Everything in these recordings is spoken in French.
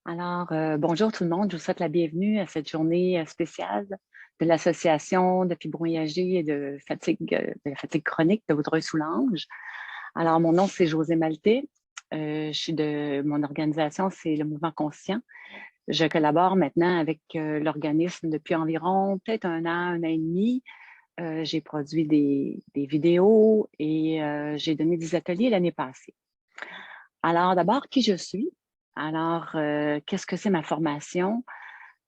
Bonjour tout le monde, je vous souhaite la bienvenue à cette journée spéciale de l'Association de fibromyalgie et de la fatigue chronique de Vaudreuil-Soulanges. Alors, mon nom, c'est Josée Maltais. Mon organisation, c'est le Mouvement Conscient. Je collabore maintenant avec l'organisme depuis environ peut-être un an et demi. J'ai produit des vidéos et j'ai donné des ateliers l'année passée. Alors, d'abord, qui je suis? Qu'est-ce que c'est ma formation?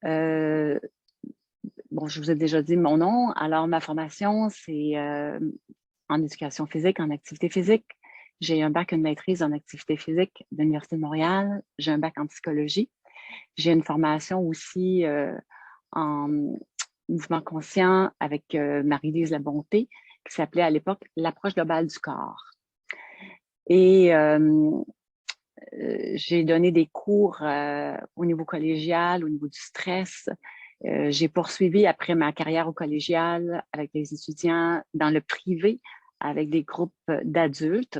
Euh, je vous ai déjà dit mon nom. Alors, ma formation, c'est en éducation physique, en activité physique. J'ai un bac, une maîtrise en activité physique de l'Université de Montréal. J'ai un bac en psychologie. J'ai une formation aussi en mouvement conscient avec Marie-Lise Labonté, qui s'appelait à l'époque l'approche globale du corps. Et j'ai donné des cours au niveau collégial, au niveau du stress. J'ai poursuivi après ma carrière au collégial avec les étudiants dans le privé, avec des groupes d'adultes.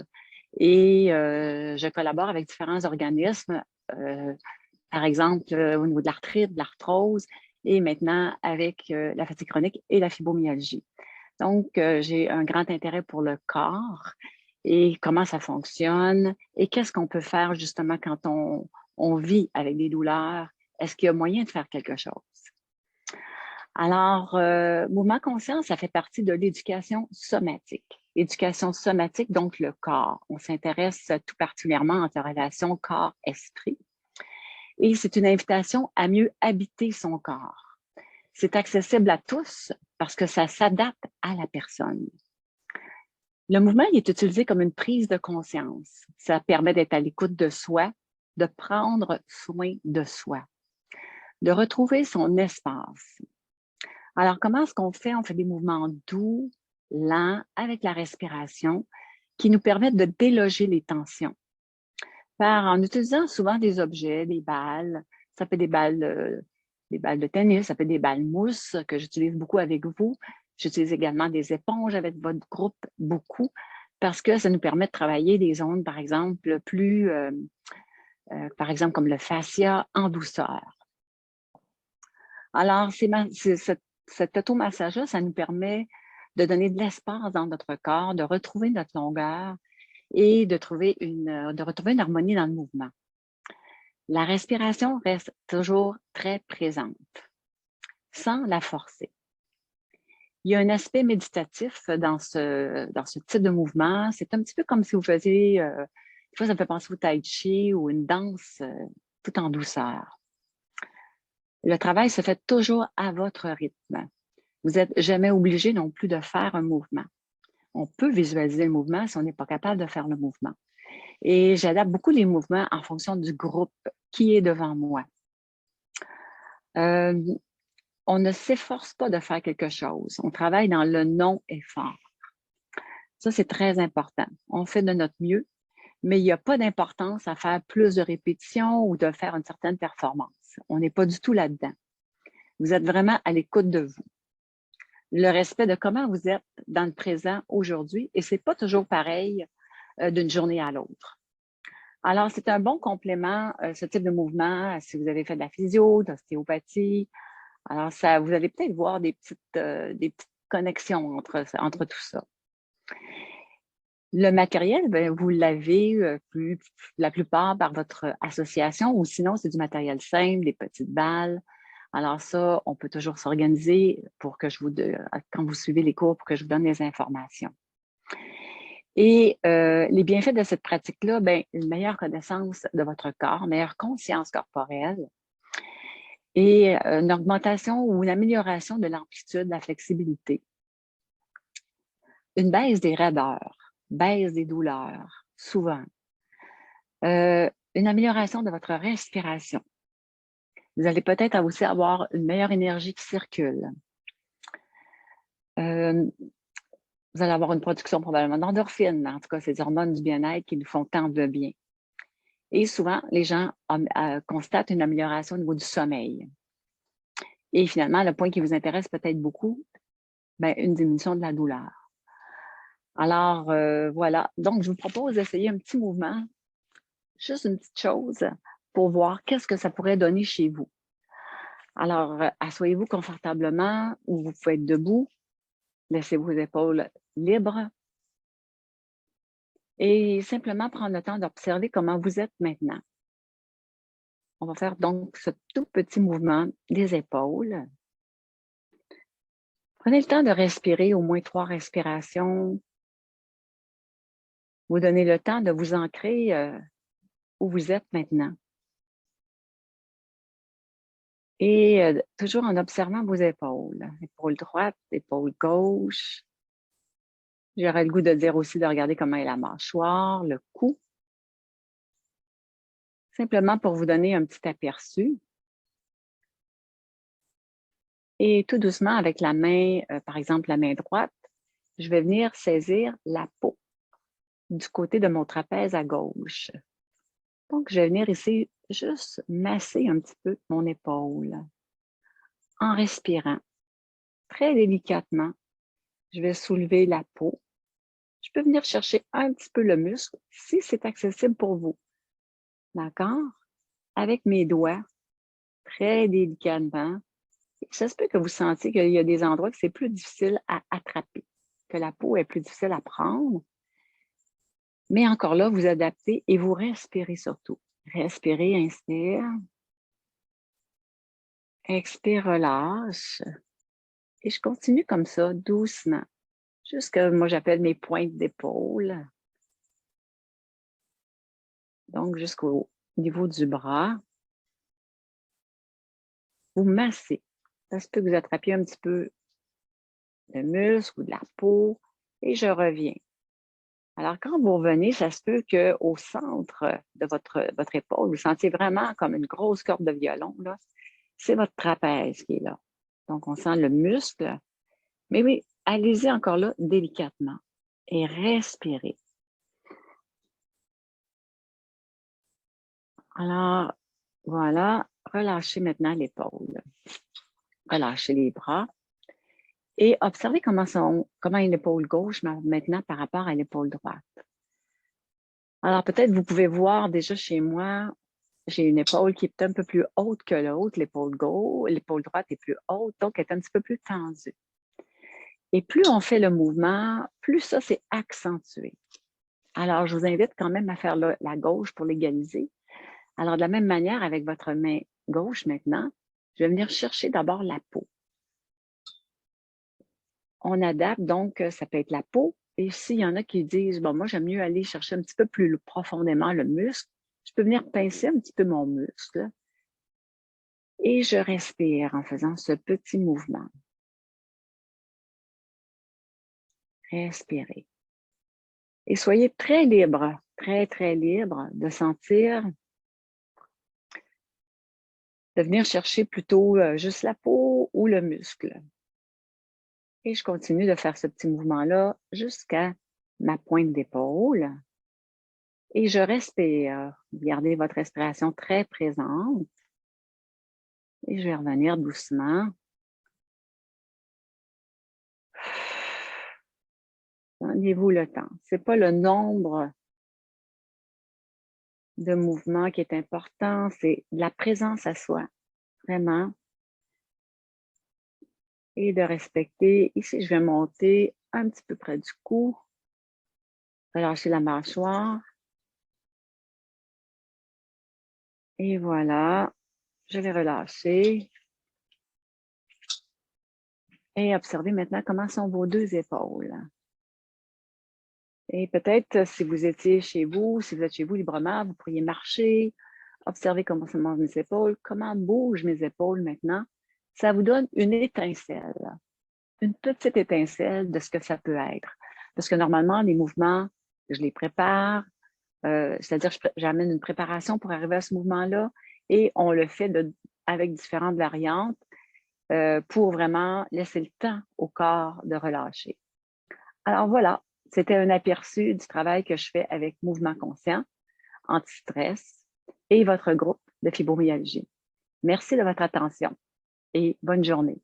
Et je collabore avec différents organismes, par exemple au niveau de l'arthrite, de l'arthrose, et maintenant avec la fatigue chronique et la fibromyalgie. Donc, j'ai un grand intérêt pour le corps et comment ça fonctionne et qu'est-ce qu'on peut faire justement quand on vit avec des douleurs. Est-ce qu'il y a moyen de faire quelque chose? Mouvement conscient, ça fait partie de l'éducation somatique. Éducation somatique, donc le corps. On s'intéresse tout particulièrement à la relation corps-esprit. Et c'est une invitation à mieux habiter son corps. C'est accessible à tous parce que ça s'adapte à la personne. Le mouvement il est utilisé comme une prise de conscience. Ça permet d'être à l'écoute de soi, de prendre soin de soi, de retrouver son espace. Alors, comment est-ce qu'on fait? On fait des mouvements doux, lents, avec la respiration, qui nous permettent de déloger les tensions. En utilisant souvent des objets, des balles, ça peut être des balles de tennis, ça peut être des balles mousse que j'utilise beaucoup avec vous. J'utilise également des éponges avec votre groupe, beaucoup, parce que ça nous permet de travailler des zones, par exemple, par exemple, comme le fascia en douceur. Alors, cet automassage-là, ça nous permet de donner de l'espace dans notre corps, de retrouver notre longueur et de retrouver une harmonie dans le mouvement. La respiration reste toujours très présente, sans la forcer. Il y a un aspect méditatif dans ce type de mouvement. C'est un petit peu comme si vous faisiez, des fois ça me fait penser au tai chi ou une danse tout en douceur. Le travail se fait toujours à votre rythme. Vous n'êtes jamais obligé non plus de faire un mouvement. On peut visualiser le mouvement si on n'est pas capable de faire le mouvement. Et j'adapte beaucoup les mouvements en fonction du groupe qui est devant moi. On ne s'efforce pas de faire quelque chose. On travaille dans le non-effort. Ça, c'est très important. On fait de notre mieux, mais il n'y a pas d'importance à faire plus de répétitions ou de faire une certaine performance. On n'est pas du tout là-dedans. Vous êtes vraiment à l'écoute de vous. Le respect de comment vous êtes dans le présent aujourd'hui, et ce n'est pas toujours pareil d'une journée à l'autre. Alors, c'est un bon complément, ce type de mouvement, si vous avez fait de la physio, d'ostéopathie. Alors, vous allez peut-être voir des petites connexions entre tout ça. Le matériel, vous l'avez la plupart par votre association ou sinon, c'est du matériel simple, des petites balles. Alors ça, on peut toujours s'organiser pour que quand vous suivez les cours, pour que je vous donne les informations. Et les bienfaits de cette pratique-là, une meilleure connaissance de votre corps, une meilleure conscience corporelle et une augmentation ou une amélioration de l'amplitude, de la flexibilité. Une baisse des raideurs, baisse des douleurs, souvent. Une amélioration de votre respiration. Vous allez peut-être aussi avoir une meilleure énergie qui circule. Vous allez avoir une production probablement d'endorphines, en tout cas, ces hormones du bien-être qui nous font tant de bien. Et souvent, les gens constatent une amélioration au niveau du sommeil. Et finalement, le point qui vous intéresse peut-être beaucoup, une diminution de la douleur. Alors, voilà. Donc, je vous propose d'essayer un petit mouvement, juste une petite chose pour voir qu'est-ce que ça pourrait donner chez vous. Alors, asseyez-vous confortablement ou vous pouvez être debout. Laissez vos épaules libres. Et simplement prendre le temps d'observer comment vous êtes maintenant. On va faire donc ce tout petit mouvement des épaules. Prenez le temps de respirer au moins 3 respirations. Vous donnez le temps de vous ancrer où vous êtes maintenant. Et toujours en observant vos épaules. Épaule droite, épaule gauche. J'aurais le goût de dire aussi de regarder comment est la mâchoire, le cou. Simplement pour vous donner un petit aperçu. Et tout doucement, avec la main, par exemple la main droite, je vais venir saisir la peau du côté de mon trapèze à gauche. Donc, je vais venir ici juste masser un petit peu mon épaule en respirant. Très délicatement, je vais soulever la peau. Je peux venir chercher un petit peu le muscle si c'est accessible pour vous. D'accord? Avec mes doigts, très délicatement. Ça se peut que vous sentiez qu'il y a des endroits que c'est plus difficile à attraper, que la peau est plus difficile à prendre. Mais encore là, vous adaptez et vous respirez surtout. Respirez, inspire. Expire, relâche. Et je continue comme ça, doucement. Jusqu'à, moi, j'appelle mes pointes d'épaule. Donc, jusqu'au niveau du bras. Vous massez. Ça se peut que vous attrapiez un petit peu de muscle ou de la peau. Et je reviens. Alors, quand vous revenez, ça se peut qu'au centre de votre épaule, vous sentiez vraiment comme une grosse corde de violon, là. C'est votre trapèze qui est là. Donc, on sent le muscle. Mais oui, allez-y encore là, délicatement. Et respirez. Alors, voilà. Relâchez maintenant l'épaule. Relâchez les bras. Et observez comment est l'épaule gauche maintenant par rapport à l'épaule droite. Alors, peut-être vous pouvez voir déjà chez moi, j'ai une épaule qui est un peu plus haute que l'autre, l'épaule gauche, l'épaule droite est plus haute, donc elle est un petit peu plus tendue. Et plus on fait le mouvement, plus ça c'est accentué. Alors, je vous invite quand même à faire la gauche pour l'égaliser. Alors, de la même manière, avec votre main gauche maintenant, je vais venir chercher d'abord la peau. On adapte, donc ça peut être la peau. Et s'il y en a qui disent, bon, moi, j'aime mieux aller chercher un petit peu plus profondément le muscle, je peux venir pincer un petit peu mon muscle. Et je respire en faisant ce petit mouvement. Respirez. Et soyez très libre, très, très libre de sentir, de venir chercher plutôt juste la peau ou le muscle. Et je continue de faire ce petit mouvement-là jusqu'à ma pointe d'épaule. Et je respire. Gardez votre respiration très présente. Et je vais revenir doucement. Donnez-vous le temps. Ce n'est pas le nombre de mouvements qui est important, c'est la présence à soi, vraiment. Et de respecter. Ici, je vais monter un petit peu près du cou. Relâcher la mâchoire. Et voilà, je vais relâcher. Et observez maintenant comment sont vos deux épaules. Et peut-être, si vous étiez chez vous, si vous êtes chez vous librement, vous pourriez marcher, observer comment se mangent mes épaules, comment bougent mes épaules maintenant. Ça vous donne une étincelle, une petite étincelle de ce que ça peut être. Parce que normalement, les mouvements, je les prépare, c'est-à-dire j'amène une préparation pour arriver à ce mouvement-là et on le fait avec différentes variantes pour vraiment laisser le temps au corps de relâcher. Alors voilà, c'était un aperçu du travail que je fais avec Mouvement Conscient, Anti-Stress et votre groupe de fibromyalgie. Merci de votre attention et bonne journée.